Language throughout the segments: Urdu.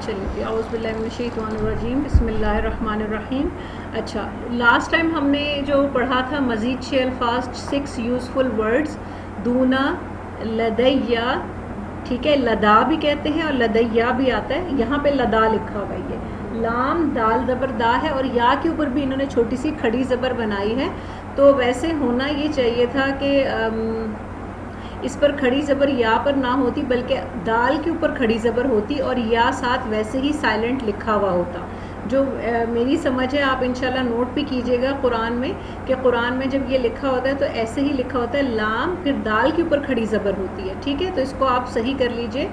چلیے اعوذ باللہ من الشیطان الرجیم بسم اللہ الرحمن الرحیم. اچھا لاسٹ ٹائم ہم نے جو پڑھا تھا مزید 6 الفاظ 6 یوزفل ورڈز دونا لدیا, ٹھیک ہے, لدا بھی کہتے ہیں اور لدیا بھی آتا ہے. یہاں پہ لدا لکھا ہوا ہے, یہ لام دال زبر دا ہے اور یا کے اوپر بھی انہوں نے چھوٹی سی کھڑی زبر بنائی ہے. تو ویسے ہونا یہ چاہیے تھا کہ اس پر کھڑی زبر یا پر نہ ہوتی بلکہ دال کے اوپر کھڑی زبر ہوتی اور یا ساتھ ویسے ہی سائلنٹ لکھا ہوا ہوتا. جو میری سمجھ ہے آپ انشاءاللہ نوٹ بھی کیجئے گا قرآن میں کہ قرآن میں جب یہ لکھا ہوتا ہے تو ایسے ہی لکھا ہوتا ہے لام پھر دال کے اوپر کھڑی زبر ہوتی ہے, ٹھیک ہے. تو اس کو آپ صحیح کر لیجئے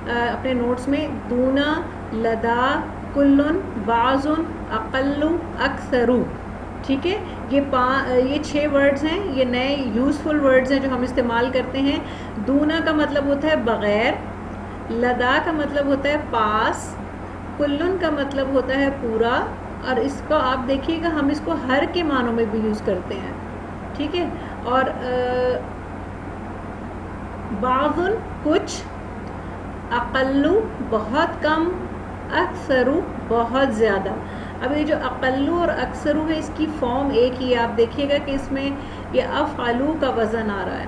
اپنے نوٹس میں. دونا لدا کلن بعضن اقل اکثرو, ٹھیک ہے. یہ 6 ورڈز ہیں, یہ نئے یوزفل ورڈز ہیں جو ہم استعمال کرتے ہیں. دونا کا مطلب ہوتا ہے بغیر, لدا کا مطلب ہوتا ہے پاس, کلن کا مطلب ہوتا ہے پورا, اور اس کو آپ دیکھیے گا ہم اس کو ہر کے معنوں میں بھی یوز کرتے ہیں, ٹھیک ہے. اور بعضن کچھ, اقلو بہت کم, اکثرو بہت زیادہ. اب یہ جو اقلو اور اکثرو ہے اس کی فارم ایک ہی ہے, آپ دیکھیے گا کہ اس میں یہ افعلو کا وزن آ رہا ہے,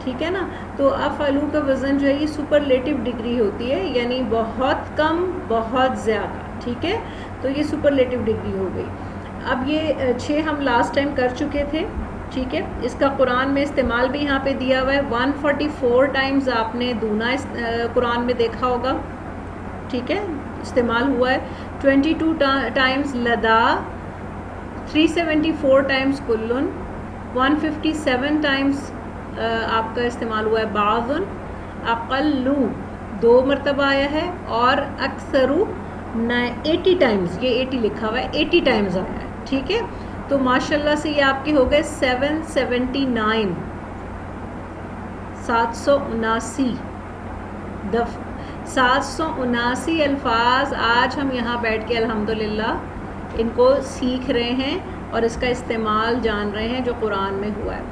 ٹھیک ہے نا. تو افعلو کا وزن جو ہے یہ سپرلیٹو ڈگری ہوتی ہے, یعنی بہت کم بہت زیادہ, ٹھیک ہے. تو یہ سپرلیٹو ڈگری ہو گئی. اب یہ 6 ہم لاسٹ ٹائم کر چکے تھے, ٹھیک ہے. اس کا قرآن میں استعمال بھی یہاں پہ دیا ہوا ہے. 144 ٹائمز آپ نے دونا قرآن میں دیکھا ہوگا, ٹھیک ہے, استعمال ہوا ہے. 22 ٹائمز لدا, 374 ٹائمز کلن, 157 ٹائمز آپ کا استعمال ہوا ہے بعضن, اقلو 2 مرتبہ آیا ہے, اور اکثرو 80 ٹائمز, یہ 80 لکھا ہوا ہے, 80 ٹائمز آیا ہے, ٹھیک ہے. تو ماشاءاللہ سے یہ آپ کے ہو گئے 779 779 الفاظ. آج ہم یہاں بیٹھ کے الحمدللہ ان کو سیکھ رہے ہیں اور اس کا استعمال جان رہے ہیں جو قرآن میں ہوا ہے.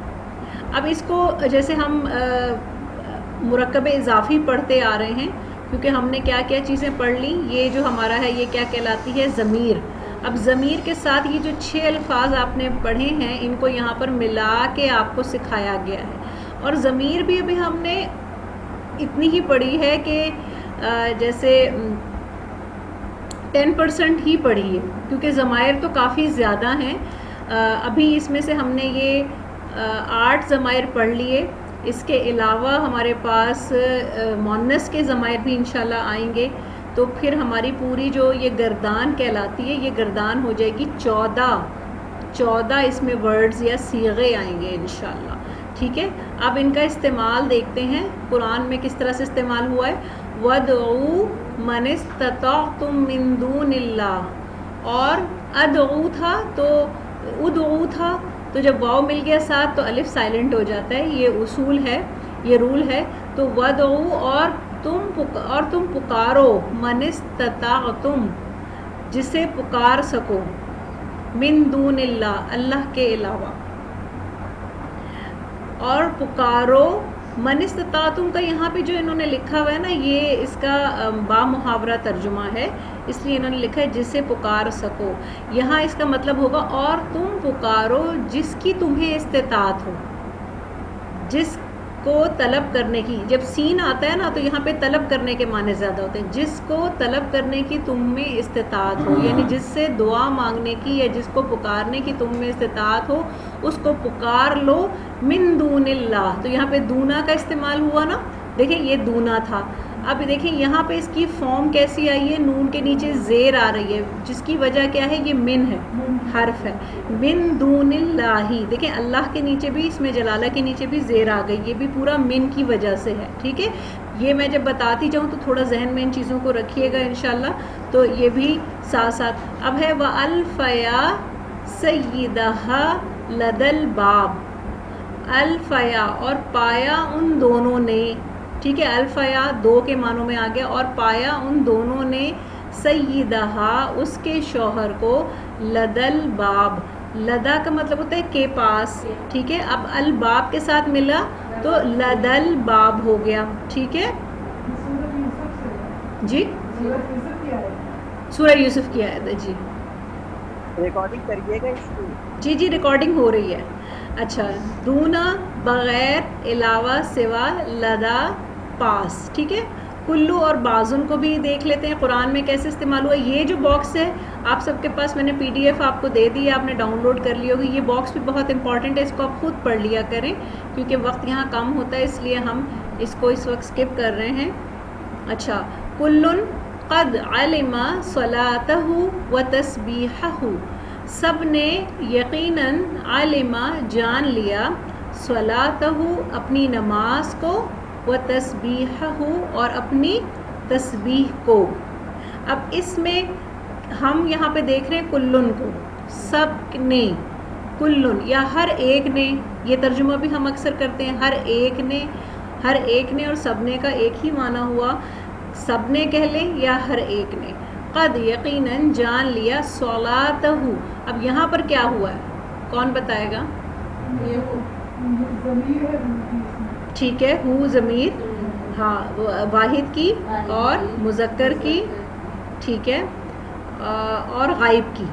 اب اس کو جیسے ہم مرکب اضافی پڑھتے آ رہے ہیں, کیونکہ ہم نے کیا کیا چیزیں پڑھ لیں. یہ جو ہمارا ہے یہ کیا کہلاتی ہے, ضمیر. اب ضمیر کے ساتھ یہ جو 6 الفاظ آپ نے پڑھے ہیں ان کو یہاں پر ملا کے آپ کو سکھایا گیا ہے. اور ضمیر بھی ابھی ہم نے اتنی ہی پڑھی ہے کہ جیسے 10% ہی پڑھی ہے, کیونکہ ضمائر تو کافی زیادہ ہیں. ابھی اس میں سے ہم نے یہ 8 ضمائر پڑھ لیے. اس کے علاوہ ہمارے پاس مؤنث کے ضمائر بھی انشاءاللہ آئیں گے. تو پھر ہماری پوری جو یہ گردان کہلاتی ہے یہ گردان ہو جائے گی 14 اس میں ورڈز یا صیغے آئیں گے انشاءاللہ, ٹھیک ہے. اب ان کا استعمال دیکھتے ہیں قرآن میں کس طرح سے استعمال ہوا ہے. وَادْعُوا مَنِ اسْتَطَعْتُم مِّن دُونِ اللَّهِ, اور ادعو تھا تو ادعو تھا, تو جب واو مل گیا ساتھ تو الف سائلنٹ ہو جاتا ہے. یہ اصول ہے, یہ رول ہے. تو وَادْعُوا اور تم پکارو, من استطعتم جسے پکار سکو, من دون اللہ اللہ کے علاوہ, اور پکارو. من استطعتم کا یہاں پہ جو انہوں نے لکھا ہوا ہے نا یہ اس کا با محاورہ ترجمہ ہے, اس لیے انہوں نے لکھا ہے جسے پکار سکو. یہاں اس کا مطلب ہوگا اور تم پکارو جس کی تمہیں استطاعت ہو, جس کو طلب کرنے کی. جب سین آتا ہے نا تو یہاں پہ طلب کرنے کے معنی زیادہ ہوتے ہیں. جس کو طلب کرنے کی تم میں استطاعت ہو, یعنی جس سے دعا مانگنے کی یا جس کو پکارنے کی تم میں استطاعت ہو اس کو پکار لو. من دون اللہ, تو یہاں پہ دونا کا استعمال ہوا نا, دیکھیں یہ دونا تھا. اب دیکھیں یہاں پہ اس کی فارم کیسی آئی ہے, نون کے نیچے زیر آ رہی ہے, جس کی وجہ کیا ہے, یہ من ہے, حرف ہے. من دون اللہ, دیکھیں اللہ کے نیچے بھی, اس میں جلالہ کے نیچے بھی زیر آ گئی, یہ بھی پورا من کی وجہ سے ہے, ٹھیک ہے. یہ میں جب بتاتی جاؤں تو تھوڑا ذہن میں ان چیزوں کو رکھیے گا انشاءاللہ. تو یہ بھی ساتھ ساتھ. اب ہے وَأَلْفَيَا سَيِّدَهَا لَدَى الْبَابِ, الفیا اور پایا ان دونوں نے, ٹھیک ہے. الفیا 2 کے معنوں میں آ گیا, اور پایا ان دونوں نے سیدہا اس کے شوہر کو, لدل باب, لدا کا مطلب ہوتا ہے کے پاس, ٹھیک ہے. اب الباب کے ساتھ ملا تو لدل باب ہو گیا, ٹھیک ہے جی. سورہ یوسف کی آیت ہے. جی ریکارڈنگ کریے گا اس کی؟ جی جی ریکارڈنگ ہو رہی ہے. اچھا دونا بغیر علاوہ سوا لدا پاس. ٹھیک ہے کلو اور بعضن کو بھی دیکھ لیتے ہیں قرآن میں کیسے استعمال ہوا. یہ جو باکس ہے آپ سب کے پاس میں نے پی ڈی ایف آپ کو دے دی ہے, آپ نے ڈاؤن لوڈ کر لی ہوگی. یہ باکس بھی بہت امپورٹنٹ ہے, اس کو آپ خود پڑھ لیا کریں کیونکہ وقت یہاں کم ہوتا ہے, اس لیے ہم اس کو اس وقت اسکپ کر رہے ہیں. اچھا کلن قد علم صلاتہ و تسبیحہ, سب نے یقیناً علما جان لیا, صلاتہ اپنی نماز کو, و تسبیحہ اور اپنی تسبیح کو. اب اس میں ہم یہاں پہ دیکھ رہے ہیں کلن کو, سب نے, کلن یا ہر ایک نے, یہ ترجمہ بھی ہم اکثر کرتے ہیں, ہر ایک نے, ہر ایک نے اور سب نے کا ایک ہی معنی ہوا, سب نے کہہ لیں یا ہر ایک نے. قد یقیناً جان لیا, صلاتہ, اب یہاں پر کیا ہوا ہے کون بتائے گا؟ ٹھیک ہے ہو ضمیر, ہاں واحد کی اور مذکر کی, ٹھیک ہے اور غائب کی.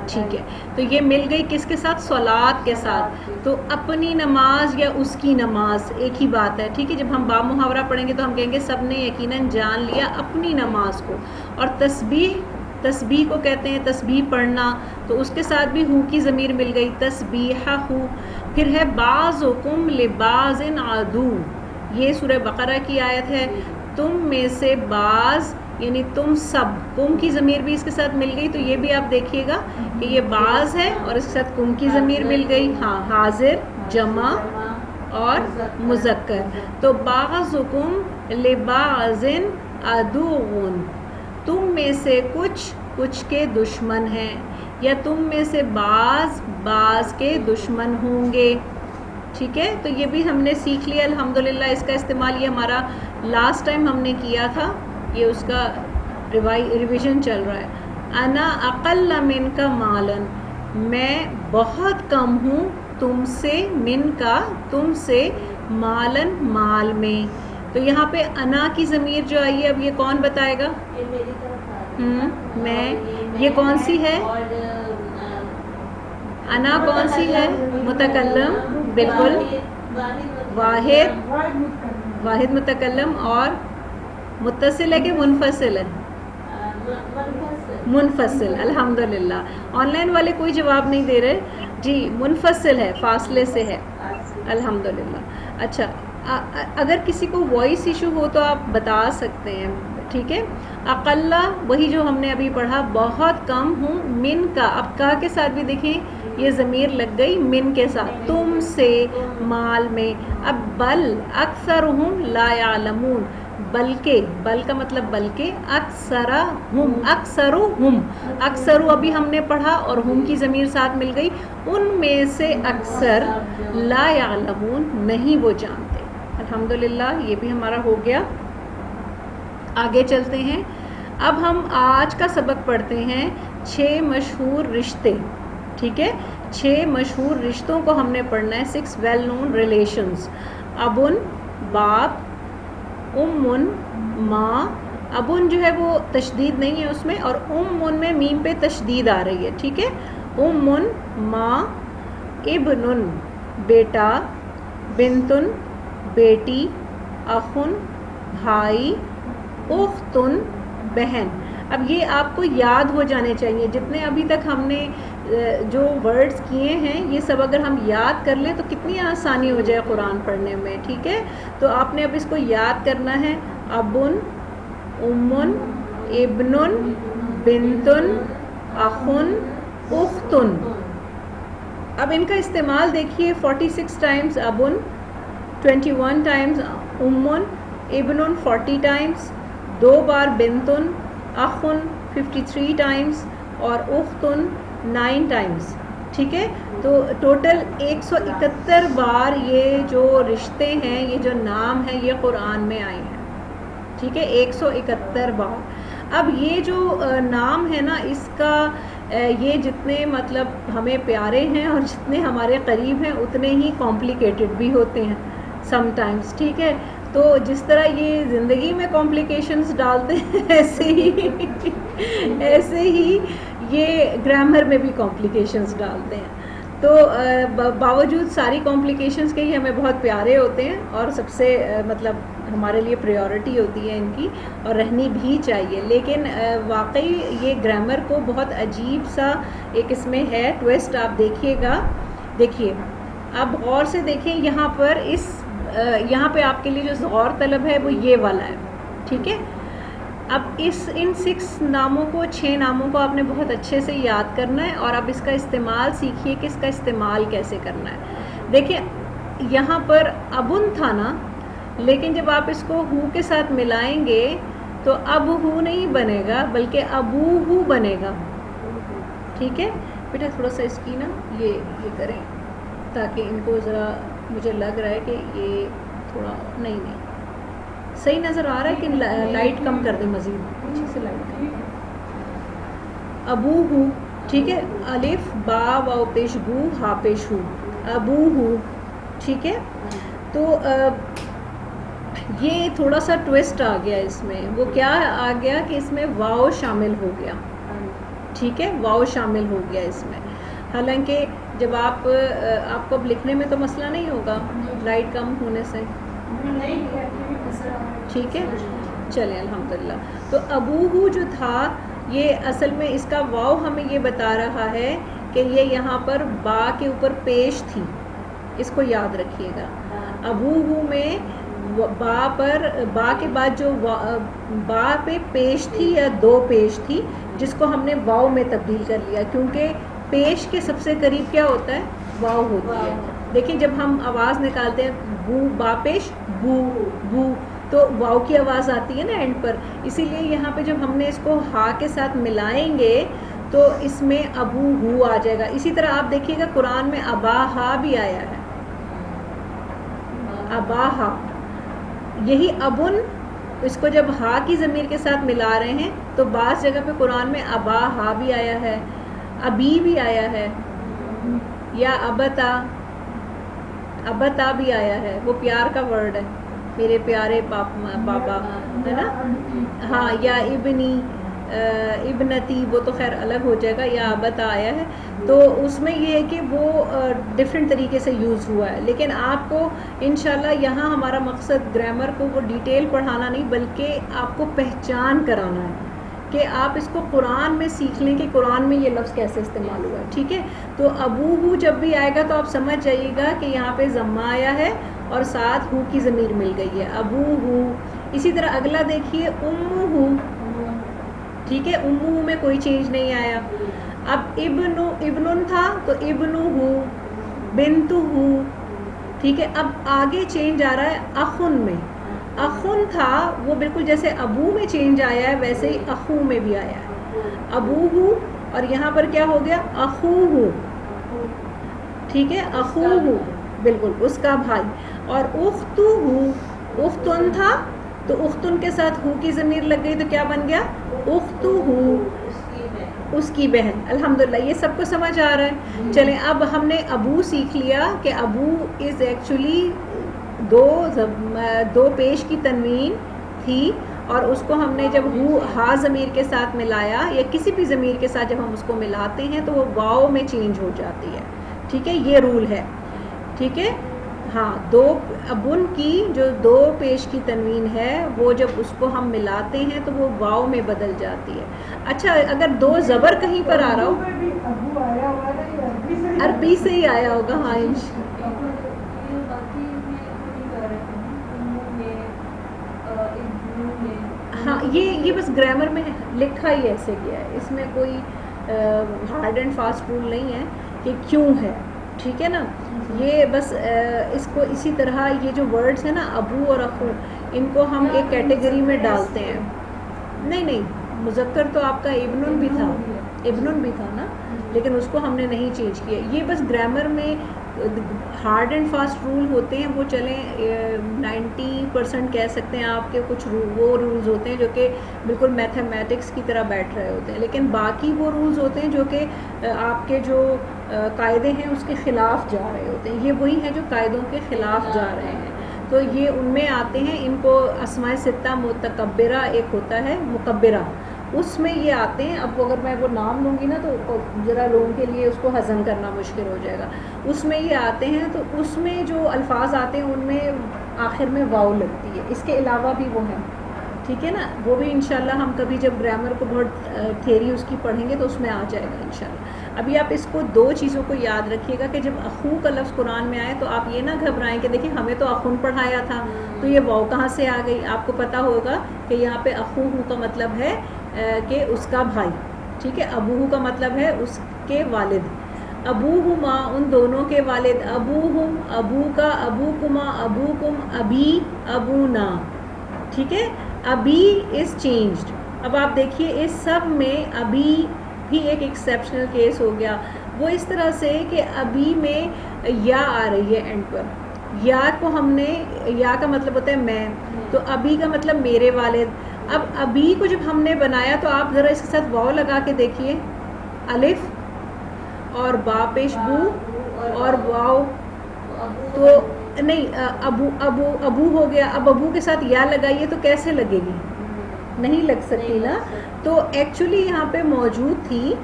ٹھیک ہے تو یہ مل گئی کس کے ساتھ؟ صلات کے ساتھ. تو اپنی نماز یا اس کی نماز ایک ہی بات ہے. ٹھیک ہے جب ہم با محاورہ پڑھیں گے تو ہم کہیں گے سب نے یقیناً جان لیا اپنی نماز کو. اور تسبیح, تسبیح کو کہتے ہیں تسبیح پڑھنا, تو اس کے ساتھ بھی ہو کی ضمیر مل گئی, تسبیحہ. پھر ہے بعضکم لبعض عدو, یہ سورہ بقرہ کی آیت ہے. تم میں سے بعض یعنی تم سب, کم کی ضمیر بھی اس کے ساتھ مل گئی, تو یہ بھی آپ دیکھیے گا کہ یہ بعض ہے اور اس کے ساتھ کم کی ضمیر مل گئی. ہاں حاضر جمع اور مذکر. تو بعضکم لبعض عدو, تم میں سے کچھ کے دشمن ہیں, یا تم میں سے بعض کے دشمن ہوں گے. ٹھیک ہے تو یہ بھی ہم نے سیکھ لیا الحمدللہ. اس کا استعمال یہ ہمارا لاسٹ ٹائم ہم نے کیا تھا, یہ اس کا ریویژن چل رہا ہے. انا اقل منک مالا, میں بہت کم ہوں تم سے, من کا تم سے, مالن مال میں. تو یہاں پہ انا کی ضمیر جو آئی ہے اب یہ کون بتائے گا؟ میں, یہ کون سی ہے؟ انا کون سی ہے؟ متکلم, بالکل واحد متکلم. اور متصل ہے کہ منفصل ہے؟ منفصل, الحمدللہ. آن لائن والے کوئی جواب نہیں دے رہے جی, منفصل ہے, فاصلے سے ہے, الحمدللہ. اچھا اگر کسی کو وائس ایشو ہو تو آپ بتا سکتے ہیں. ٹھیک ہے اقلہ وہی جو ہم نے ابھی پڑھا, بہت کم ہوں, من کا, اب کا کے ساتھ بھی دیکھیں یہ ضمیر لگ گئی من کے ساتھ, تم سے, مال میں. اب بل اکثرہم لا یعلمون, بلکہ, بل کا مطلب بلکہ, اکثرہم, اکثر ابھی ہم نے پڑھا اور ہم کی ضمیر ساتھ مل گئی, ان میں سے اکثر, لا یعلمون نہیں وہ جانتے. الحمدللہ یہ بھی ہمارا ہو گیا. آگے چلتے ہیں. اب ہم آج کا سبق پڑھتے ہیں 6 مشہور رشتے. ٹھیک ہے 6 مشہور رشتوں کو ہم نے پڑھنا ہے, 6 ویل نون ریلیشنز. ابن باپ, امن ماں, ابن جو ہے وہ تشدید نہیں ہے اس میں, اور امن میں میم پہ تشدید آ رہی ہے. ٹھیک ہے امن ماں, ابن بیٹا, بنتن بیٹی, اخن بھائی, اختن بہن. اب یہ آپ کو یاد ہو جانے چاہیے, جتنے ابھی تک ہم نے جو ورڈز کیے ہیں یہ سب اگر ہم یاد کر لیں تو کتنی آسانی ہو جائے قرآن پڑھنے میں. ٹھیک ہے تو آپ نے اب اس کو یاد کرنا ہے, ابن, امن, ابن, بنتن, اخن, اختن. اب ان کا استعمال دیکھیے 46 ٹائمز ابن, 21 ٹائمز امن, ابن 40 ٹائمز, 2 بار بنتن, اخن 53 ٹائمز اور اختن 9 ٹائمز. ٹھیک ہے تو ٹوٹل 171 بار یہ جو رشتے ہیں, یہ جو نام ہیں, یہ قرآن میں آئے ہیں. ٹھیک ہے 171 بار. اب یہ جو نام ہے نا, اس کا یہ جتنے مطلب ہمیں پیارے ہیں اور جتنے ہمارے قریب ہیں اتنے ہی کمپلیکیٹڈ بھی ہوتے ہیں سم ٹائمز. ٹھیک ہے تو جس طرح یہ زندگی میں کمپلیکیشنز ڈالتے ہیں ایسے ہی یہ گرامر میں بھی کمپلیکیشنز ڈالتے ہیں. تو باوجود ساری کمپلیکیشنز کے ہی ہمیں بہت پیارے ہوتے ہیں اور سب سے مطلب ہمارے لیے پریورٹی ہوتی ہے ان کی اور رہنی بھی چاہیے. لیکن واقعی یہ گرامر کو بہت عجیب سا ایک اس میں ہے ٹویسٹ. آپ دیکھیے گا, دیکھیے آپ غور سے دیکھیں یہاں پر یہاں پہ آپ کے لیے جو غور طلب ہے وہ یہ والا ہے, ٹھیک ہے. اب ان 6 ناموں کو 6 ناموں کو آپ نے بہت اچھے سے یاد کرنا ہے اور اب اس کا استعمال سیکھیے کہ اس کا استعمال کیسے کرنا ہے. دیکھیں یہاں پر ابن تھا نا, لیکن جب آپ اس کو ہو کے ساتھ ملائیں گے تو اب ہو نہیں بنے گا بلکہ ابو ہو بنے گا, ٹھیک ہے. بیٹا تھوڑا سا اس کی نا یہ کریں تاکہ ان کو ذرا, مجھے لگ رہا ہے کہ یہ تھوڑا نہیں صحیح نظر آ رہا ہے کہ لائٹ کم کر دیں, مزید پیچھے سے لائٹ کم. ابو ہو, ٹھیک ہے, الف با واو پیش بو ہا پیش ہو, ابو ہو, ٹھیک ہے. تو یہ تھوڑا سا ٹویسٹ آ گیا اس میں. وہ کیا آ گیا کہ اس میں واو شامل ہو گیا, ٹھیک ہے, واو شامل ہو گیا اس میں. حالانکہ جب آپ کو اب لکھنے میں تو مسئلہ نہیں ہوگا لائٹ کم ہونے سے, ٹھیک ہے. چلیں الحمدللہ. تو ابو ہو جو تھا یہ اصل میں اس کا واو ہمیں یہ بتا رہا ہے کہ یہ یہاں پر با کے اوپر پیش تھی, اس کو یاد رکھیے گا. ابو ہو میں با کے بعد جو با پہ پیش تھی یا 2 پیش تھی جس کو ہم نے واو میں تبدیل کر لیا, کیونکہ پیش کے سب سے قریب کیا ہوتا ہے, واو ہوتی ہے. دیکھیں جب ہم آواز نکالتے ہیں بو با پیش بو بو تو واو کی آواز آتی ہے نا اینڈ پر, اسی لیے یہاں پہ جب ہم نے اس کو ہا کے ساتھ ملائیں گے تو اس میں ابو ہو آ جائے گا. اسی طرح آپ دیکھیے گا قرآن میں ابا ہا بھی آیا ہے, ابا ہا. یہی ابن, اس کو جب ہا کی ضمیر کے ساتھ ملا رہے ہیں تو بعض جگہ پہ قرآن میں ابا ہا بھی آیا ہے, ابی بھی آیا ہے, یا ابتا بھی آیا ہے. وہ پیار کا ورڈ ہے, میرے پیارے پاپا ہے نا. ہاں, یا ابنی ابنتی, وہ تو خیر الگ ہو جائے گا. یا ابتا آیا ہے تو اس میں یہ ہے کہ وہ ڈفرینٹ طریقے سے یوز ہوا ہے. لیکن آپ کو انشاءاللہ یہاں ہمارا مقصد گرامر کو وہ ڈیٹیل پڑھانا نہیں بلکہ آپ کو پہچان کرانا ہے کہ آپ اس کو قرآن میں سیکھ لیں کہ قرآن میں یہ لفظ کیسے استعمال ہوا ہے, ٹھیک ہے. تو ابو ہو جب بھی آئے گا تو آپ سمجھ جائیے گا کہ یہاں پہ ضمہ آیا ہے اور ساتھ ہو کی ضمیر مل گئی ہے, ابو ہو. اسی طرح اگلا دیکھیے ام ہو, ٹھیک ہے, ام ہو میں کوئی چینج نہیں آیا. اب ابن تھا تو ابن ہو, بنت ہو, ٹھیک ہے. اب آگے چینج آ رہا ہے اخن میں. اخن تھا وہ بالکل جیسے ابو میں چینج آیا ہے ویسے ہی اخو میں بھی آیا ہے. ابو ہو اور یہاں پر کیا ہو گیا, اخو ہو, ٹھیک ہے, اخو ہو, بالکل اس کا بھائی. اور اختو ہو, اختن تھا تو اختن کے ساتھ ہو کی ضمیر لگ گئی تو کیا بن گیا, اختو ہو, اس کی بہن. الحمدللہ یہ سب کو سمجھ آ رہا ہے. چلیں اب ہم نے ابو سیکھ لیا کہ ابو از ایکچولی دو پیش کی تنوین تھی اور اس کو ہم نے جب ہا ضمیر کے ساتھ ملایا یا کسی بھی ضمیر کے ساتھ جب ہم اس کو ملاتے ہیں تو وہ واو میں چینج ہو جاتی ہے, ٹھیک ہے. یہ رول ہے, ٹھیک ہے. ہاں, ابن کی جو 2 پیش کی تنوین ہے وہ جب اس کو ہم ملاتے ہیں تو وہ واو میں بدل جاتی ہے. اچھا, اگر 2 زبر کہیں پر آ رہا ہو, عربی سے ہی آیا ہوگا. ہاں ہاں, یہ بس گرامر میں لکھا ہی ایسے گیا ہے, اس میں کوئی ہارڈ اینڈ فاسٹ رول نہیں ہے کہ کیوں ہے, ٹھیک ہے نا. یہ بس اس کو اسی طرح یہ جو ورڈز ہیں نا ابو اور اخو, ان کو ہم ایک کیٹیگری میں ڈالتے ہیں. نہیں, مذکر تو آپ کا ابن بھی تھا نا, لیکن اس کو ہم نے نہیں چینج کیا. یہ بس گرامر میں ہارڈ اینڈ فاسٹ رول ہوتے ہیں, وہ چلیں 90% کہہ سکتے ہیں آپ کے. کچھ وہ رولز ہوتے ہیں جو کہ بالکل میتھمیٹکس کی طرح بیٹھ رہے ہوتے ہیں, لیکن باقی وہ رولز ہوتے ہیں جو کہ آپ کے جو قاعدے ہیں اس کے خلاف جا رہے ہوتے ہیں. یہ وہی ہیں جو قاعدوں کے خلاف جا رہے ہیں. تو تو یہ ان میں آتے ہیں. ان کو اسماء ستہ متکبرہ ایک ہوتا ہے مکبرہ, اس میں یہ آتے ہیں. اب اگر میں وہ نام لوں گی نا تو ذرا لوگوں کے لیے اس کو ہضم کرنا مشکل ہو جائے گا. اس میں یہ آتے ہیں, تو اس میں جو الفاظ آتے ہیں ان میں آخر میں واو لگتی ہے. اس کے علاوہ بھی وہ ہیں, ٹھیک ہے نا, وہ بھی انشاءاللہ ہم کبھی جب گرامر کو بہت تھیری اس کی پڑھیں گے تو اس میں آ جائے گا انشاءاللہ. ابھی آپ اس کو دو چیزوں کو یاد رکھیے گا کہ جب اخو کا لفظ قرآن میں آئے تو آپ یہ نہ گھبرائیں کہ دیکھیں ہمیں تو اخن پڑھایا تھا تو یہ واو کہاں سے آ گئی. آپ کو پتہ ہوگا کہ یہاں پہ اخو کا مطلب ہے کہ اس کا بھائی, ٹھیک ہے. ابوہ کا مطلب ہے اس کے والد. ابوہما ان دونوں کے والد. ابوہم ابو کا, ابوکما ابوکم, ابی ابونا, ٹھیک ہے. ابی از چینجڈ. اب آپ دیکھیے اس سب میں ابھی بھی ایک ایکسیپشنل کیس ہو گیا. وہ اس طرح سے کہ ابھی میں یا آ رہی ہے اینڈ پر. یا کو ہم نے, یا کا مطلب ہوتا ہے میں, تو ابھی کا مطلب میرے والد. اب ابھی کو جب ہم نے بنایا تو آپ ذرا اس کے ساتھ واو لگا کے دیکھیے, الف اور با پیش بو اور واو, تو نہیں ابو ابو ابو ہو گیا. اب ابو کے ساتھ یا لگائیے تو کیسے لگے گی, نہیں لگ سکتی نا. تو ایکچولی یہاں پہ موجود تھی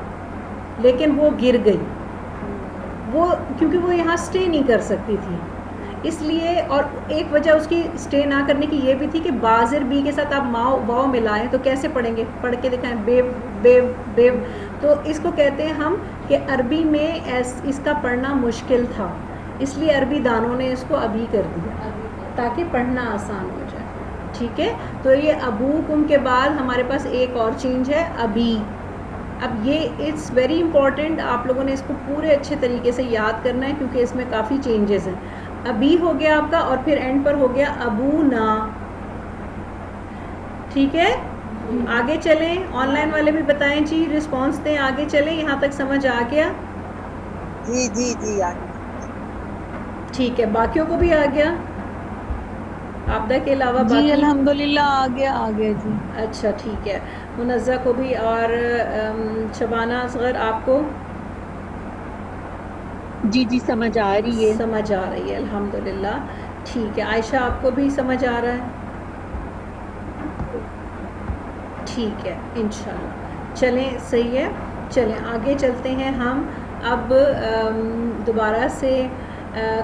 لیکن وہ گر گئی, وہ کیونکہ وہ یہاں سٹے نہیں کر سکتی تھی اس لیے. اور ایک وجہ اس کی سٹے نہ کرنے کی یہ بھی تھی کہ بازر بی کے ساتھ آپ واو ملائیں تو کیسے پڑھیں گے, پڑھ کے دکھائیں, بیو بیو بیو. تو اس کو کہتے ہیں ہم کہ عربی میں اس کا پڑھنا مشکل تھا, اس لیے عربی دانوں نے اس کو ابھی کر دیا تاکہ پڑھنا آسان ہو جائے, ٹھیک ہے. تو یہ ابوکم کے بعد ہمارے پاس ایک اور چینج ہے ابھی. اب یہ اٹس ویری امپورٹنٹ, آپ لوگوں نے اس کو پورے اچھے طریقے سے یاد کرنا ہے کیونکہ اس میں کافی چینجز ہیں. ابھی ہو گیا آپ کا, اور پھر اینڈ پر ہو گیا ابونا, ٹھیک ہے. آگے چلیں, آن لائن والے بھی بتائیں جی, رسپانس دیں, آگے چلیں. یہاں تک سمجھ آ گیا؟ جی جی جی آ گیا. ٹھیک ہے, باقیوں کو بھی آ گیا آبدہ کے علاوہ؟ جی الحمدللہ آ گیا جی. اچھا ٹھیک ہے, منزہ کو بھی, اور شبانہ اصغر آپ کو جی جی سمجھ آ رہی ہے. سمجھ آ رہی ہے الحمدللہ, ٹھیک ہے. عائشہ آپ کو بھی سمجھ آ رہا ہے؟ ٹھیک ہے انشاءاللہ. چلیں صحیح ہے, چلیں آگے چلتے ہیں ہم. اب دوبارہ سے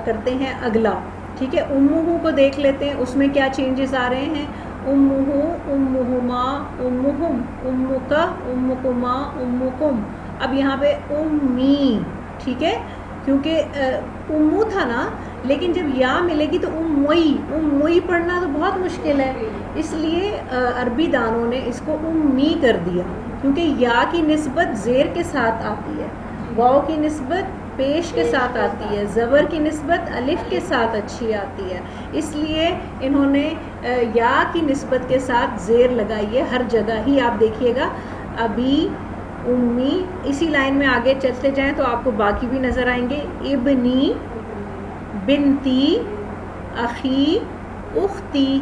کرتے ہیں اگلا, ٹھیک ہے. امہو کو دیکھ لیتے ہیں, اس میں کیا چینجز آ رہے ہیں. امہو, امہما, امہم, امکا, امکما, امکم. اب یہاں پہ امی, ٹھیک ہے, کیونکہ امو تھا نا, لیکن جب یا ملے گی تو امی پڑھنا تو بہت مشکل ہے, اس لیے عربی دانوں نے اس کو امی کر دیا کیونکہ یا کی نسبت زیر کے ساتھ آتی ہے, واو کی نسبت پیش کے ساتھ آتی ہے, زبر کی نسبت الف کے ساتھ اچھی آتی ہے, اس لیے انہوں نے یا کی نسبت کے ساتھ زیر لگائی ہے ہر جگہ ہی. آپ دیکھیے گا ابھی, امی, اسی لائن میں آگے چلتے جائیں تو آپ کو باقی بھی نظر آئیں گے. ابنی, بنتی, اخی, اختی,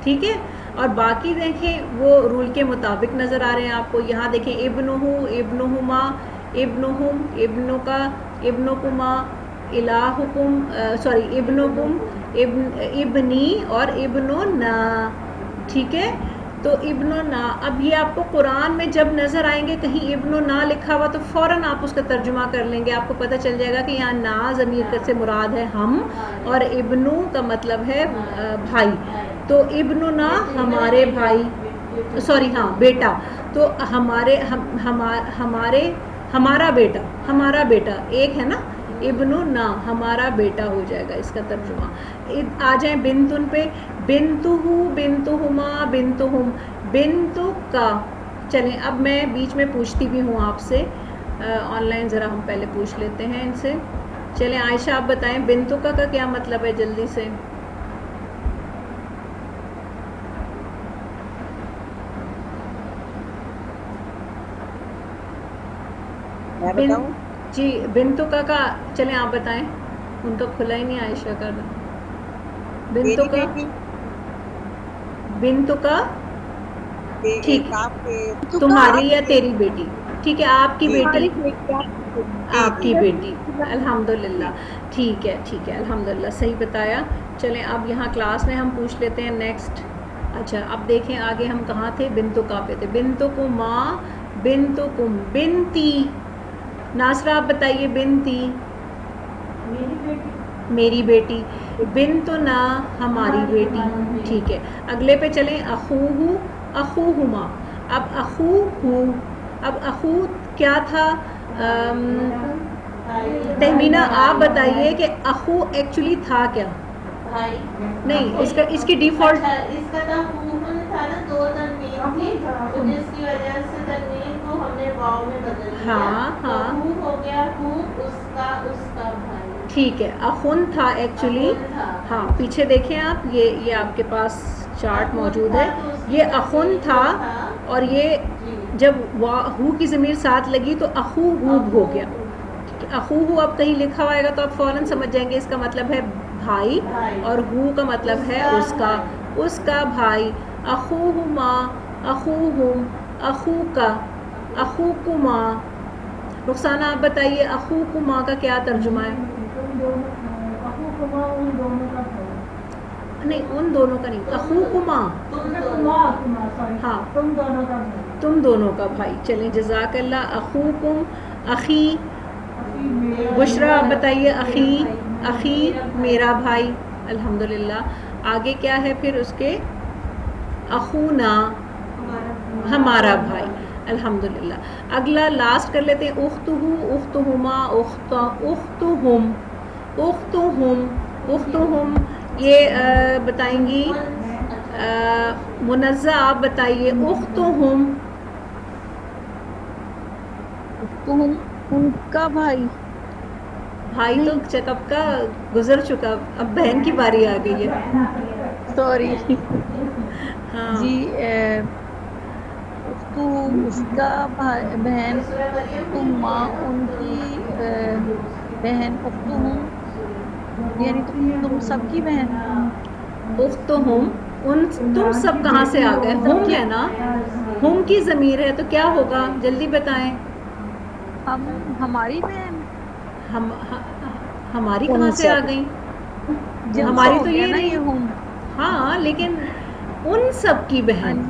ٹھیک ہے. اور باقی دیکھیں وہ رول کے مطابق نظر آ رہے ہیں آپ کو. یہاں دیکھیں ابنہو, ابنہما, ابنہم, ابنکا, ابنکما, الہکم, سوری ابنکم, ابنی اور ابننا, ٹھیک ہے. تو ابن و نا, اب یہ آپ کو قرآن میں جب نظر آئیں گے کہیں ابن و نا لکھا ہوا تو فوراً آپ اس کا ترجمہ کر لیں گے, آپ کو پتہ چل جائے گا کہ یہاں نا ضمیر سے مراد ہے ہم, اور ابنو کا مطلب ہے بھائی. تو ابن و نا ہمارے بھائی, سوری ہاں بیٹا, تو ہمارا بیٹا ایک ہے نا, ابن نا ہمارا بیٹا ہو جائے گا اس کا ترجمہ. آ جائیں بنتن پہ, بنتہو, بنتہما, بنتہم, بنتو کا. چلیں اب میں بیچ میں پوچھتی بھی ہوں آپ سے, آن لائن ذرا ہم پہلے پوچھ لیتے ہیں ان سے. چلیں عائشہ آپ بتائیں بنتو کا کیا مطلب ہے جلدی سے. میں بتاؤں؟ جی بنتو کا چلیں آپ بتائیں, ان کا کھلا ہی نہیں عائشہ کا. بنتو کا, بنتو کا, ٹھیک, تمہاری یا تیری بیٹی, ٹھیک ہے, آپ کی بیٹی, آپ کی بیٹی, الحمدللہ ٹھیک ہے الحمدللہ صحیح بتایا. چلیں اب یہاں کلاس میں ہم پوچھ لیتے ہیں نیکسٹ. اچھا اب دیکھیں آگے ہم کہاں تھے, بنتو کا پہ تھے. بنتو کو ماں, بنتو کم, بنتی. ناصرہ آپ بتائیے بنتی. میری بیٹی. بنتو نا ہماری بیٹی. ٹھیک ہے اگلے پہ چلیں. اخوہ, اخوہما. اب اخو ہو, اب اخو کیا تھا؟ تہمینہ آپ بتائیے کہ اخو ایکچولی تھا کیا؟ بھائی نہیں, اس کی ڈیفالٹ اس کا تھا تھا نا, دو تنوین تھی جس کی وجہ سے تنوین کو ہم نے واو میں بدل دیا. ہاں ہو گیا اس کا بھائی. ٹھیک ہے اخن تھا ایکچولی. ہاں پیچھے دیکھیں آپ, یہ آپ کے پاس چارٹ موجود ہے. یہ اخن تھا اور یہ جب ہو کی ضمیر ساتھ لگی تو اخو ہوب ہو گیا. اخو ہو اب کہیں لکھا ہوئے گا تو آپ فوراً سمجھ جائیں گے اس کا مطلب ہے بھائی, اور ہو کا مطلب ہے اس کا بھائی. اخوہما, اخوہم, اخوکا, اخوکما. رخسانہ آپ بتائیے اخوکما کا کیا ترجمہ ہے؟ نہیں ان دونوں کا نہیں, اخوکما. ہاں تم دونوں کا بھائی. چلیں جزاک اللہ. اخوکم, اخی. بشرا آپ بتائیے اخی, اخی میرا بھائی. الحمدللہ. آگے کیا ہے پھر اس کے؟ اخونا ہمارا بھائی. الحمدللہ. اگلا لاسٹ کر لیتے ہیں. اختہو, اختہما, اختہم, اختہم, اختہم. یہ بتائیں گی منزہ آپ بتائیے اختہم. اختہم ان کا بھائی. بھائی تو چیکپ کا گزر چکا, اب بہن کی باری آ گئی ہے. سوری. ہاں جی اختو اس کا بہن, اختہما ان کی بہن, اختہم یعنی تم سب کی بہن. اختہم ان, تم سب کہاں سے آ گئے؟ ہم ہے نا, ہم کی ضمیر ہے تو کیا ہوگا جلدی بتائیں. ہم ہماری بہن. ہماری کہاں سے آ گئی؟ ہماری تو یہ نہیں. ہاں لیکن ان سب کی بہن.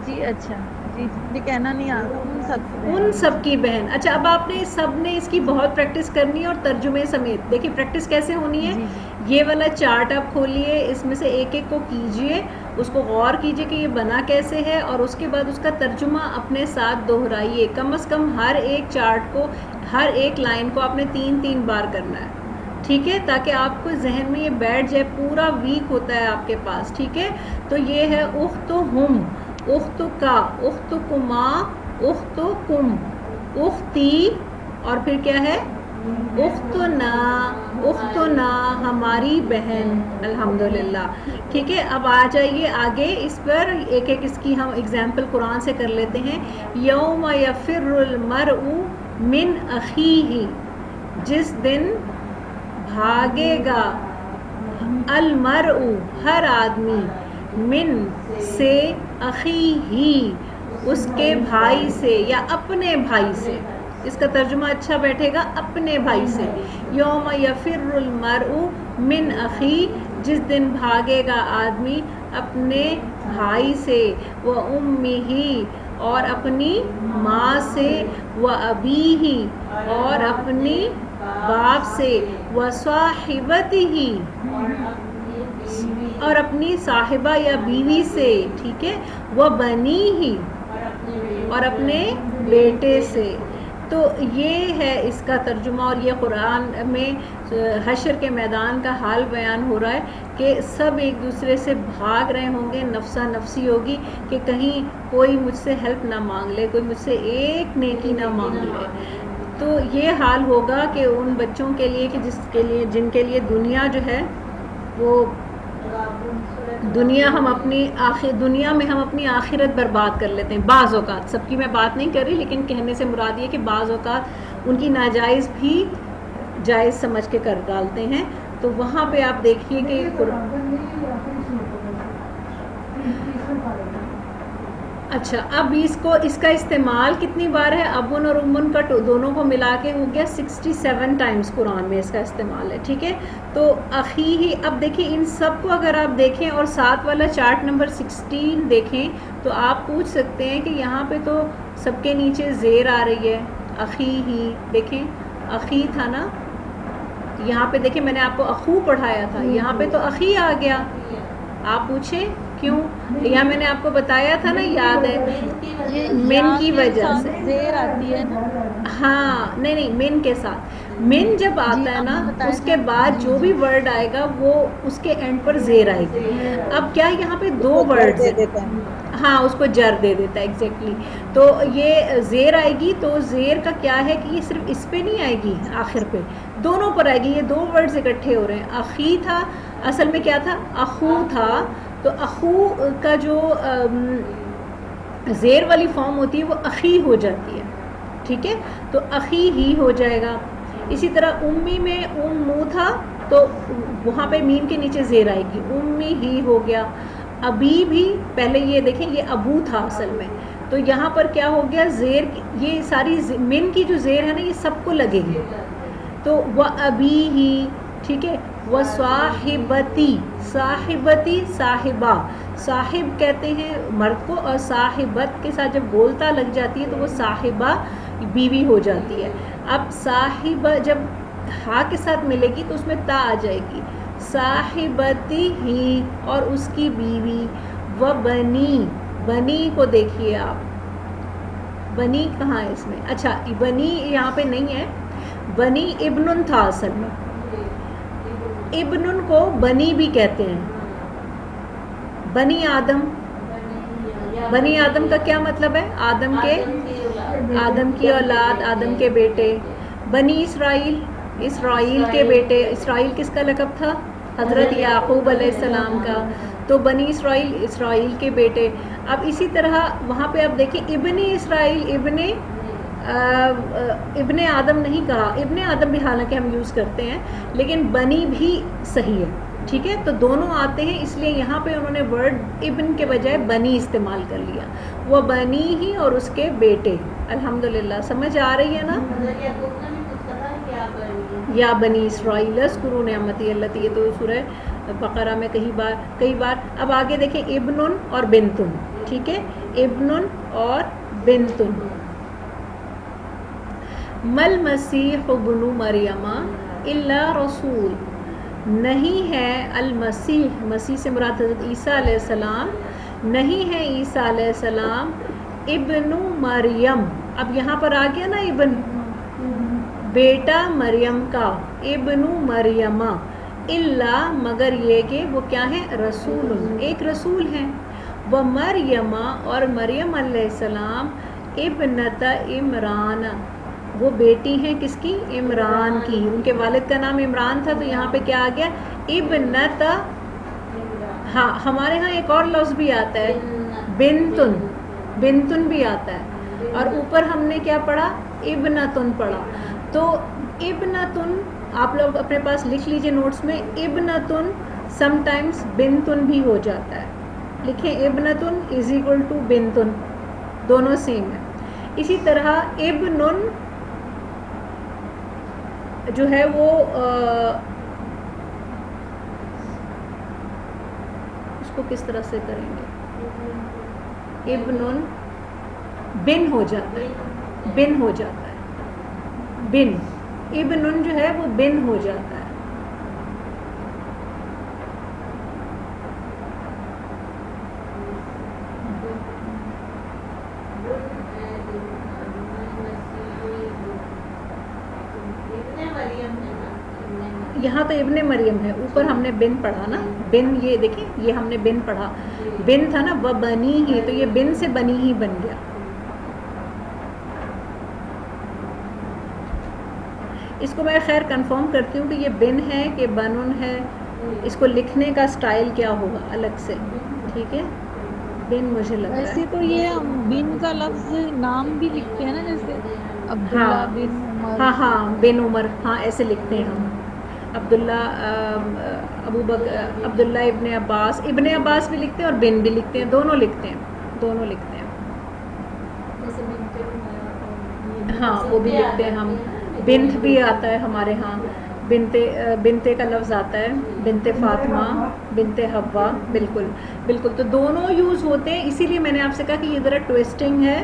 جی اچھا جی یہ کہنا نہیں آتا. ان سب کی بہن. اچھا اب آپ نے سب نے اس کی بہت پریکٹس کرنی ہے اور ترجمے سمیت. دیکھیں پریکٹس کیسے ہونی ہے. یہ والا چارٹ آپ کھولیے, اس میں سے ایک ایک کو کیجئے, اس کو غور کیجئے کہ یہ بنا کیسے ہے, اور اس کے بعد اس کا ترجمہ اپنے ساتھ دہرائیے. کم از کم ہر ایک چارٹ کو, ہر ایک لائن کو آپ نے 3 بار کرنا ہے. ٹھیک ہے, تاکہ آپ کو ذہن میں یہ بیٹھ جائے. پورا ویک ہوتا ہے آپ کے پاس. ٹھیک ہے, تو یہ ہے اختہم, اختکا, اختکما, اختکم, اختی, اور پھر کیا ہے اختنا, اختنا ہماری بہن. الحمدللہ. ٹھیک ہے, اب آ جائیے آگے اس پر ایک ایک اس کی ہم اگزامپل قرآن سے کر لیتے ہیں. یوم یفر المرء من اخیہ, جس دن بھاگے گا المرء ہر آدمی, من سے, اخیہ اس کے بھائی سے یا اپنے بھائی سے. اس کا ترجمہ اچھا بیٹھے گا, اپنے بھائی سے. یوم یفر المرء من اخی, جس دن بھاگے گا آدمی اپنے بھائی سے, وَأُمِّهِ اور اپنی ماں سے, وَأَبِيهِ اور اپنی باپ سے, وَصَاحِبَتِهِ اور اپنی صاحبہ یا بیوی سے. ٹھیک ہے, وَبَنِيهِ اور اپنے بیٹے سے. تو یہ ہے اس کا ترجمہ, اور یہ قرآن میں حشر کے میدان کا حال بیان ہو رہا ہے کہ سب ایک دوسرے سے بھاگ رہے ہوں گے. نفسا نفسی ہوگی کہ کہیں کوئی مجھ سے ہیلپ نہ مانگ لے, کوئی مجھ سے ایک نیکی نہ مانگ لے. تو یہ حال ہوگا کہ ان بچوں کے لیے کہ جن کے لیے دنیا جو ہے وہ دنیا میں ہم اپنی آخرت برباد کر لیتے ہیں بعض اوقات. سب کی میں بات نہیں کر رہی, لیکن کہنے سے مراد یہ کہ بعض اوقات ان کی ناجائز بھی جائز سمجھ کے کر ڈالتے ہیں. تو وہاں پہ آپ دیکھیے کہ اچھا اب اس کا استعمال کتنی بار ہے؟ ابن اور امن کا دونوں کو ملا کے ہو گیا 67 ٹائمز قرآن میں اس کا استعمال ہے. ٹھیک ہے تو اخی ہی. اب دیکھیں ان سب کو اگر آپ دیکھیں اور ساتھ والا چارٹ نمبر 16 دیکھیں تو آپ پوچھ سکتے ہیں کہ یہاں پہ تو سب کے نیچے زیر آ رہی ہے اخی ہی. دیکھیں اخی تھا نا, یہاں پہ دیکھیں میں نے آپ کو اخو پڑھایا تھا, یہاں پہ تو اخی آ گیا. آپ پوچھیں کیوں؟ یہاں میں نے آپ کو بتایا تھا نا, یاد ہے من کی وجہ سے زیر آتی ہے نا. ہاں نہیں من کے ساتھ من جب آتا ہے نا اس کے بعد جو بھی ورڈ آئے گا وہ اس کے اینڈ پر زیر آئے گی. اب کیا یہاں پہ دو ورڈز ہیں, ہاں اس کو جر دے دیتا ہے ایگزیکٹلی. تو یہ زیر آئے گی تو زیر کا کیا ہے کہ یہ صرف اس پہ نہیں آئے گی, آخر پہ دونوں پر آئے گی. یہ دو ورڈز اکٹھے ہو رہے ہیں. اخی تھا اصل میں کیا تھا, اخو تھا. تو اخو کا جو زیر والی فارم ہوتی ہے وہ اخی ہو جاتی ہے. ٹھیک ہے تو اخی ہی ہو جائے گا. اسی طرح امی میں امو تھا تو وہاں پہ میم کے نیچے زیر آئے گی, امی ہی ہو گیا. ابھی بھی پہلے یہ دیکھیں یہ ابو تھا اصل میں, تو یہاں پر کیا ہو گیا زیر, یہ ساری من کی جو زیر ہے نا یہ سب کو لگے گی. تو وہ ابھی ہی. ٹھیک ہے وہ صاحبتی, صاحبتی صاحبہ, صاحب کہتے ہیں مرد کو, اور صاحبت کے ساتھ جب گولتا لگ جاتی ہے تو وہ صاحبہ بیوی ہو جاتی ہے. اب صاحبہ جب ہا کے ساتھ ملے گی تو اس میں تا آ جائے گی. صاحبتی ہی اور اس کی بیوی. و بنی, بنی کو دیکھیے آپ, بنی کہاں ہے اس میں؟ اچھا بنی یہاں پہ نہیں ہے, بنی ابن تھا اصل میں. ابن کو بنی بھی کہتے ہیں. بنی آدم, بنی آدم کا کیا مطلب ہے؟ آدم کی اولاد, آدم کے بیٹے. بنی اسرائیل, اسرائیل کے بیٹے. اسرائیل کس کا لقب تھا؟ حضرت یعقوب علیہ السلام کا. تو بنی اسرائیل, اسرائیل کے بیٹے. اب اسی طرح وہاں پہ آپ دیکھیں ابن اسرائیل, ابن آدم نہیں کہا. ابن آدم بھی حالانکہ ہم یوز کرتے ہیں لیکن بنی بھی صحیح ہے. ٹھیک ہے تو دونوں آتے ہیں, اس لیے یہاں پہ انہوں نے ورڈ ابن کے بجائے بنی استعمال کر لیا. وہ بنی ہی اور اس کے بیٹے. الحمدللہ سمجھ آ رہی ہے نا؟ یا بنی اسرائیل اذکروا نعمتی التی, یہ تو سورہ بقرہ میں کئی بار. اب آگے دیکھیں ابن اور بنتن. ٹھیک ہے ابن اور بنتن. مل مسیح ابن مریم الا رسول, نہیں ہے المسیح, مسیح سے مراد حضرت عیسیٰ علیہ السلام, نہیں ہے عیسیٰ علیہ السلام ابن مریم. اب یہاں پر آ گیا نا ابن, بیٹا مریم کا, ابن مریم. الا مگر یہ کہ وہ کیا ہے؟ رسول, ایک رسول ہیں. وہ مریم اور مریم علیہ السلام ابنت عمران, وہ بیٹی ہیں کس کی؟ عمران کی. ان کے والد کا نام عمران تھا تو یہاں پہ کیا آ گیا؟ ابنت. ہاں ہمارے ہاں ایک اور لفظ بھی آتا ہے بنتن, بنتن بھی آتا ہے. اور اوپر ہم نے کیا پڑھا؟ ابنتن پڑھا. تو ابنتن آپ لوگ اپنے پاس لکھ لیجئے نوٹس میں, ابنتن سم ٹائمز بنتن بھی ہو جاتا ہے. لکھیں ابنتن از ایکول ٹو بنتن, دونوں سیم ہے. اسی طرح ابنن جو ہے وہ اس کو کس طرح سے کریں گے؟ ابنن بن ہو جاتا ہے, بن ہو جاتا ہے, بن. ابنن جو ہے وہ بن ہو جاتا ہے. یہاں تو ابن مریم ہے, اوپر ہم نے بن پڑھا نا, بن, یہ دیکھیں یہ ہم نے بن پڑھا, بن تھا نا, وہ بنی ہی, تو یہ بن سے بنی ہی بن گیا. اس کو میں خیر کنفرم کرتی ہوں کہ یہ بن ہے کہ بنن ہے, اس کو لکھنے کا سٹائل کیا ہوگا الگ سے. ٹھیک ہے بن مجھے لگ رہا ہے. ویسے تو یہ بن کا لفظ نام بھی لکھتے ہیں نا, جیسے عبداللہ بن عمر. ہاں ہاں بن عمر, ہاں ایسے لکھتے ہیں ہم. عبداللہ, ابو بکر, عبداللہ ابن عباس, ابن عباس بھی لکھتے ہیں اور بن بھی لکھتے ہیں, دونوں لکھتے ہیں, دونوں لکھتے ہیں. ہاں وہ بھی لکھتے ہیں ہم. بنت بھی آتا ہے ہمارے ہاں, بنتے کا لفظ آتا ہے, بنت فاطمہ, بنت حوا, بالکل بالکل. تو دونوں یوز ہوتے ہیں, اسی لیے میں نے آپ سے کہا کہ یہ ذرا ٹویسٹنگ ہے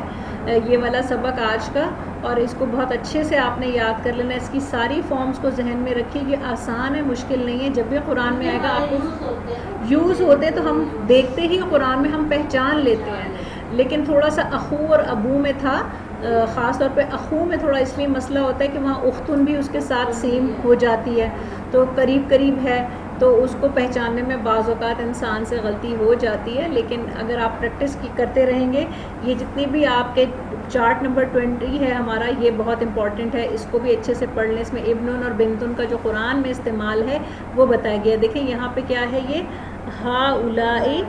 یہ والا سبق آج کا, اور اس کو بہت اچھے سے آپ نے یاد کر لینا. اس کی ساری فارمز کو ذہن میں رکھیے, یہ آسان ہے, مشکل نہیں ہے. جب بھی قرآن میں آئے گا آپ کو یوز ہوتے تو ہم دیکھتے ہی قرآن میں ہم پہچان لیتے ہیں, لیکن تھوڑا سا اخو اور ابو میں تھا, خاص طور پہ اخو میں تھوڑا اس لیے مسئلہ ہوتا ہے کہ وہاں اختن بھی اس کے ساتھ سیم ہو جاتی ہے, تو قریب قریب ہے, تو اس کو پہچاننے میں بعض اوقات انسان سے غلطی ہو جاتی ہے. لیکن اگر آپ پریکٹس کرتے رہیں گے, یہ جتنی بھی آپ کے چارٹ نمبر 20 ہے ہمارا, یہ بہت امپورٹنٹ ہے, اس کو بھی اچھے سے پڑھ لیں. اس میں ابن اور بنتن کا جو قرآن میں استعمال ہے وہ بتایا گیا. دیکھیں یہاں پہ کیا ہے, یہ ہا اولائی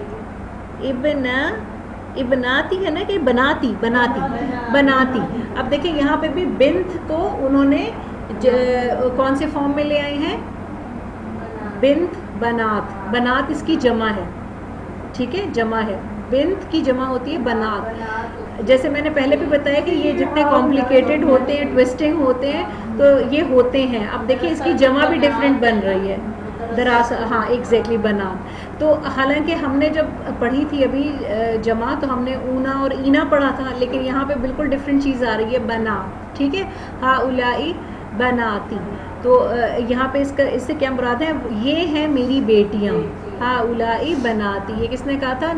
ابناتی ہے نا, کہ بناتی. اب دیکھیں یہاں پہ بھی بنت کو انہوں نے کون سے فارم میں لے آئے ہیں, بنت بنات اس کی جمع ہے, ٹھیک ہے, جمع ہے. بنت کی جمع ہوتی ہے بنات. جیسے میں نے پہلے بھی بتایا کہ یہ جتنے کمپلیکیٹڈ ہوتے ہیں, ٹویسٹنگ ہوتے ہیں, تو یہ ہوتے ہیں. اب دیکھیں اس کی جمع بھی ڈفرینٹ بن رہی ہے, ہاں ایگزیکٹلی بنات. تو حالانکہ ہم نے جب پڑھی تھی ابھی جمع, تو ہم نے اونا اور اینا پڑھا تھا, لیکن یہاں پہ بالکل ڈفرینٹ چیز آ رہی ہے, بنا, ٹھیک ہے. ہا اولائی بناتی, تو یہاں پہ اس سے کیا مراد ہے, یہ ہیں میری بیٹیاں. ہا اولائی بناتی, یہ کس نے کہا تھا,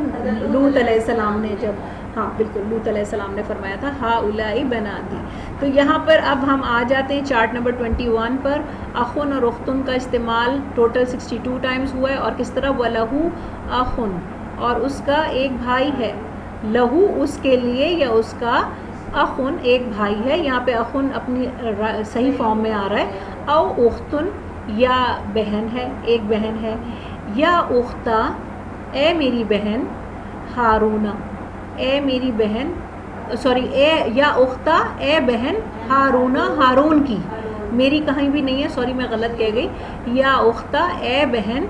لوط علیہ السلام نے, جب ہاں بالکل لوط علیہ السلام نے فرمایا تھا ہا اولائی بناتی. تو یہاں پر اب ہم آ جاتے ہیں چارٹ نمبر 21 پر. اخن اور اختن کا استعمال ٹوٹل 62 ٹائمز ہوا ہے, اور کس طرح, وَلَهُ اخن, اور اس کا ایک بھائی ہے, لہو اس کے لیے یا اس کا, اخن ایک بھائی ہے. یہاں پہ اخن اپنی صحیح فارم میں آ رہا ہے, او اختن یا بہن ہے, ایک بہن ہے, یا اختہ اے میری بہن, ہارونہ اے میری بہن, سوری اے یا اختہ اے بہن, ہارونہ ہارون کی, میری کہیں بھی نہیں ہے, سوری میں غلط کہہ گئی, یا اختہ اے بہن,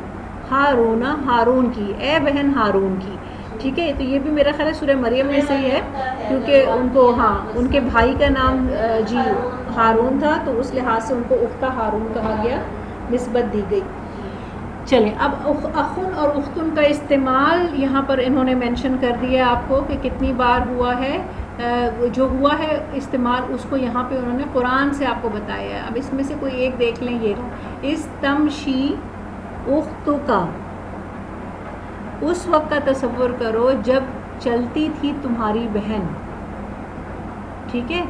ہارونہ ہارون کی, اے بہن ہارون کی, ٹھیک ہے. تو یہ بھی میرا خیال ہے سورہ مریم میں سے ہی ہے, کیونکہ ان کو, ہاں ان کے بھائی کا نام جی ہارون تھا, تو اس لحاظ سے ان کو اختہ ہارون کہا گیا, نسبت دی گئی. چلیں اب اخن اور اختن کا استعمال یہاں پر انہوں نے مینشن کر دیا آپ کو کہ کتنی بار ہوا ہے, جو ہوا ہے استعمال اس کو یہاں پہ انہوں نے قرآن سے آپ کو بتایا ہے. اب اس میں سے کوئی ایک دیکھ لیں, یہ استمشی اختکا, اس وقت کا تصور کرو جب چلتی تھی تمہاری بہن, ٹھیک ہے.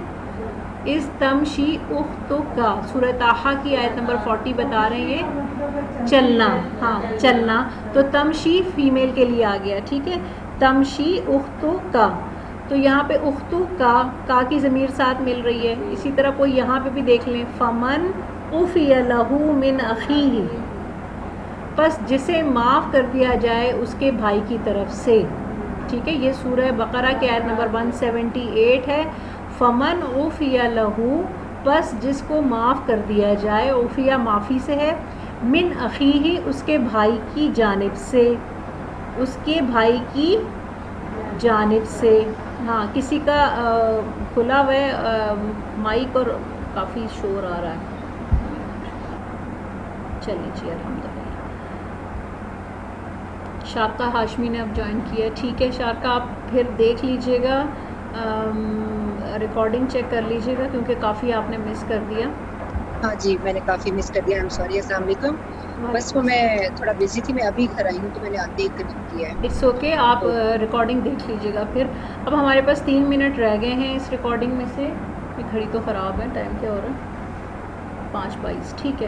استمشی اختکا, سورہ طٰہٰ کی آیت نمبر 40 بتا رہے ہیں, یہ چلنا, ہاں چلنا, تو تمشی فیمیل کے لیے آ گیا, ٹھیک ہے. تمشی اختکا, تو یہاں پہ اختو کا کی ضمیر ساتھ مل رہی ہے. اسی طرح کوئی یہاں پہ بھی دیکھ لیں, فمن عفی لہ من اخیہ, پس جسے معاف کر دیا جائے اس کے بھائی کی طرف سے, ٹھیک ہے. یہ سورہ بقرہ کی آیت نمبر 178 ہے. فمن عفی لہ, پس جس کو معاف کر دیا جائے, عفیہ معافی سے ہے, من اخیہ اس کے بھائی کی جانب سے, اس کے بھائی کی جانب سے. ہاں کسی کا کھلا ہوا ہے مائک اور کافی شور آ رہا ہے. چلیے جی الحمدللہ. شارقہ ہاشمی نے اب جوائن کیا ہے, ٹھیک ہے. شارقہ آپ پھر دیکھ لیجئے گا, ریکارڈنگ چیک کر لیجئے گا, کیونکہ کافی آپ نے مس کر دیا. ہاں جی میں نے کافی مس کر دیا, سوری. السلام علیکم. بس وہ میں تھوڑا بزی تھی, میں ابھی گھر آئی ہوں, تو میں نے دیکھ کر کیا ہے. اٹس اوکے, آپ ریکارڈنگ دیکھ لیجئے گا. پھر اب ہمارے پاس 3 منٹ رہ گئے ہیں اس ریکارڈنگ میں سے. یہ گھڑی تو خراب ہے, ٹائم کیا ہو رہا ہے, 5:22, ٹھیک ہے.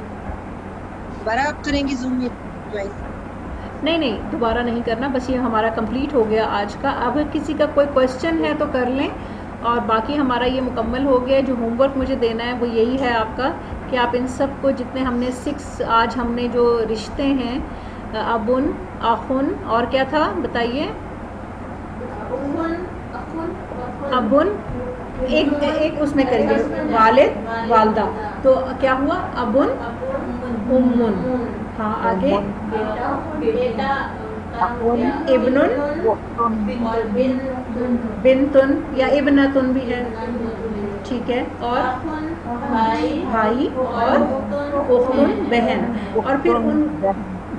دوبارہ آپ کریں گی زوم میں جوائن؟ نہیں دوبارہ نہیں کرنا, بس یہ ہمارا کمپلیٹ ہو گیا آج کا. اب کسی کا کوئی کویشچن ہے تو کر لیں, اور باقی ہمارا یہ مکمل ہو گیا. جو ہوم ورک مجھے دینا ہے وہ یہی ہے آپ کا, کہ آپ ان سب کو جتنے ہم نے 6 آج ہم نے جو رشتے ہیں, ابن, اخن, اور کیا تھا بتائیے, ابن, ایک اس میں کریے, والد والدہ, تو کیا ہوا, ابن, امن, ہاں آگے, ابن, بنتن یا ابنتن بھی ہے, ٹھیک ہے، اور اخن بھائی، بھائی اور اختن بہن، اور پھر ان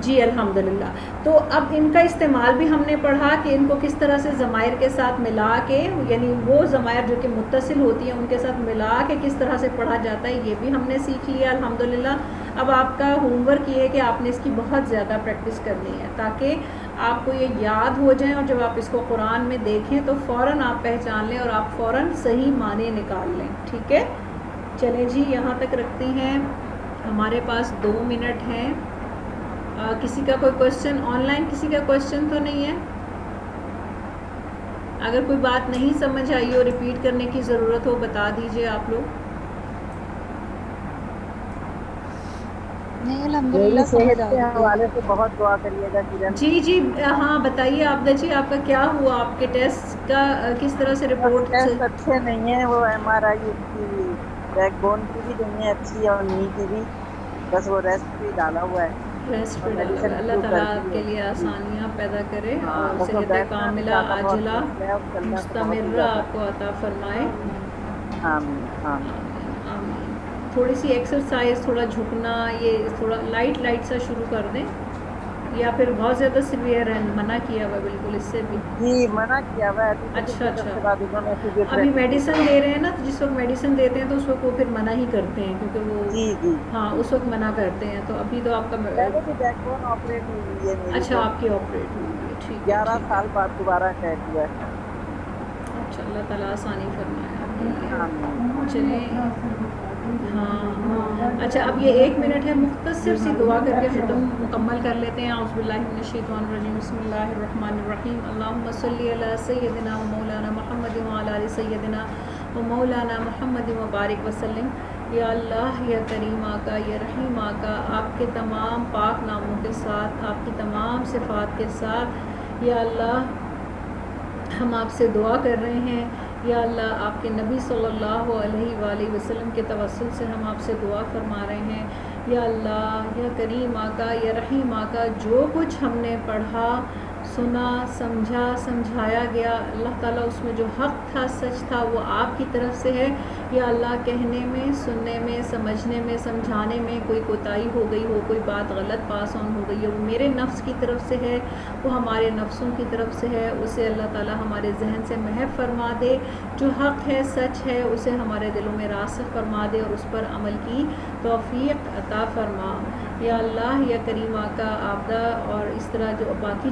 جی الحمدللہ. تو اب ان کا استعمال بھی ہم نے پڑھا کہ ان کو کس طرح سے ضمائر کے ساتھ ملا کے، یعنی وہ ضمائر جو کہ متصل ہوتی ہیں ان کے ساتھ ملا کے کس طرح سے پڑھا جاتا ہے، یہ بھی ہم نے سیکھ لیا الحمدللہ. اب آپ کا ہوم ورک یہ ہے کہ آپ نے اس کی بہت زیادہ پریکٹس کرنی ہے تاکہ آپ کو یہ یاد ہو جائیں، اور جب آپ اس کو قرآن میں دیکھیں تو فوراً آپ پہچان لیں اور آپ فوراً صحیح معنی نکال لیں. ٹھیک ہے، چلیں جی یہاں تک رکھتے ہیں، ہمارے پاس 2 منٹ ہیں. کسی کا کوئی کوشچن آن لائن، کسی کا کوشچن تو نہیں ہے؟ اگر کوئی بات نہیں سمجھ آئی ہو، ریپیٹ کرنے کی ضرورت ہو، بتا دیجئے آپ لوگ. نہیں میری الحمدللہ سمجھ صحت آ کے گئی. حوالے سے بہت دعا کریے گا کرن. جی جی ہاں بتائیے عابدہ جی، آپ کا کیا ہوا؟ آپ کے ٹیسٹ کا کس طرح سے بس رپورٹ سے؟ ٹیسٹ اچھے نہیں ہیں، وہ ایم آر آئی اس کی بیک بون کی بھی نہیں ہے اچھی اور نی کی بھی، بس وہ ریسٹ پہ ڈالا ہوا ہے ریسٹ اور پہ ڈالا ہوا ہے. میڈیسن اللہ شروع تعالیٰ کر آپ دی کے ہے. لیے جی آسانیاں پیدا کرے ہاں، اور بس وہ صحت بیٹھنا بھی کاملہ زیادہ بہت عاجلہ مسئلہ ہے اور چلنا تو بہت ہی مستمرہ زیادہ. آپ کو عطا فرمائے. آمین آمین. آمین. تھوڑی سی ایکسرسائز، تھوڑا جھکنا، یہ تھوڑا لائٹ لائٹ سا شروع کر دیں، یا پھر بہت زیادہ سیویئر ہے؟ منع کیا ہوا بالکل اس سے بھی. جی منع کیا ہوا ہے ابھی تو، اچھا پچھلے اچھا، ہفتے بعد انہوں نے ابھی فزیوتھراپی شروع میڈیسن کر دے دی. رہے ہیں نا، تو جس وقت میڈیسن دیتے ہیں تو اس وقت وہ پھر منع ہی کرتے ہیں، کیونکہ وہ جی جی ہاں جی. اس وقت منع کرتے ہیں. تو ابھی تو آپ کا پہلے بھی بیک بون آپریٹ ہوئی ہے میری اچھا تو، آپ کی آپریٹ ہوئی ہے. ٹھیک ہے 11 ٹھیک ہے. سال بعد دوبارہ اٹیک ہوا ہے. اچھا اللہ تعالیٰ آسانی فرمائے آپ کے لیے. آمین آمین. چلیں ہاں اچھا، اب یہ 1 منٹ ہے، مختصر سی دعا کر کے ختم مکمل کر لیتے ہیں. اعوذ باللہ من الشیطان الرجیم، بسم اللہ الرحمن الرحیم. اللہم صلی علی سیدنا و مولانا محمد وعلی آل سیدنا و مولانا محمد وبارک وسلم. یا اللہ، یا کریم آقا، یا رحیم آقا، آپ کے تمام پاک ناموں کے ساتھ، آپ کی تمام صفات کے ساتھ، یا اللہ ہم آپ سے دعا کر رہے ہیں. یا اللہ آپ کے نبی صلی اللہ علیہ وآلہ وسلم کے توسل سے ہم آپ سے دعا فرما رہے ہیں. یا اللہ، یا کریم آقا، یا رحیم آقا، جو کچھ ہم نے پڑھا، سنا، سمجھا، سمجھایا گیا، اللہ تعالیٰ اس میں جو حق تھا، سچ تھا، وہ آپ کی طرف سے ہے. یا اللہ کہنے میں، سننے میں، سمجھنے میں، سمجھانے میں کوئی کوتاہی ہو گئی ہو، کوئی بات غلط پاس آن ہو گئی ہے، وہ میرے نفس کی طرف سے ہے، وہ ہمارے نفسوں کی طرف سے ہے. اسے اللہ تعالیٰ ہمارے ذہن سے محو فرما دے. جو حق ہے، سچ ہے، اسے ہمارے دلوں میں راسخ فرما دے اور اس پر عمل کی توفیق عطا فرما. یا اللہ، یا کریم آقا، عابدہ اور اس طرح جو باقی